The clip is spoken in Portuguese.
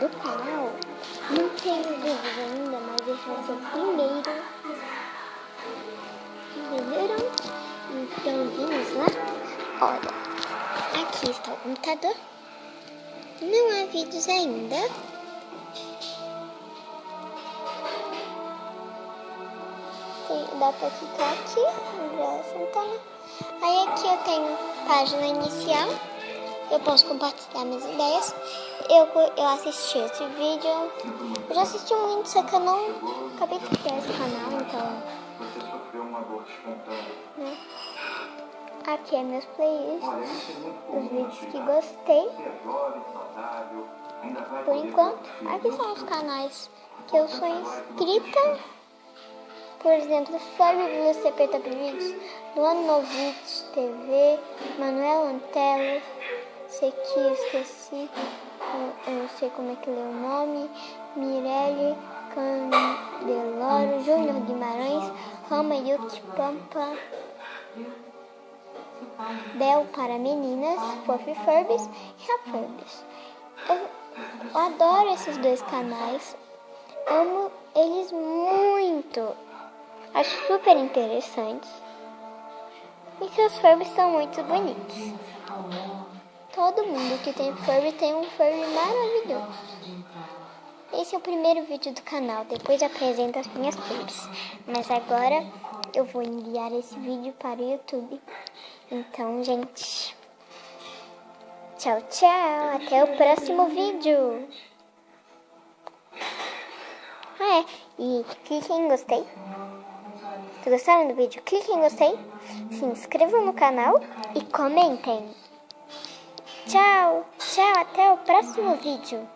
do canal, não tenho dúvida ainda, mas esse vai ser o primeiro. Entenderam? Então vamos lá? Olha, aqui está o computador. Não há vídeos ainda. Dá pra clicar aqui, Umbrella Santana. Aí aqui eu tenho página inicial. Eu posso compartilhar minhas ideias. Eu assisti esse vídeo. Eu já assisti muito, só que eu não acabei de criar esse canal, então. Né? Aqui é meus playlists, os vídeos que gostei. Por enquanto, aqui são os canais que eu sou inscrita. Por exemplo, Furby VCP Top Vídeos, Luana Novitz TV, Manuel Antelo, esse aqui eu esqueci, eu não sei como é que lê o nome, Mirelle Candeloro, Júnior Guimarães, Rama Yuki Pampa, Bel para Meninas, Fofi Furbys e Rafurbys. Eu adoro esses dois canais, amo eles muito. Acho super interessantes. E seus Furbys são muito bonitos. Todo mundo que tem Furby tem um Furby maravilhoso. Esse é o primeiro vídeo do canal. Depois eu apresento as minhas Furbys. Mas agora eu vou enviar esse vídeo para o YouTube. Então, gente, tchau, tchau. Até o próximo vídeo. E clique em gostei. Se gostaram do vídeo, clique em gostei, se inscrevam no canal e comentem. Tchau, tchau, até o próximo vídeo.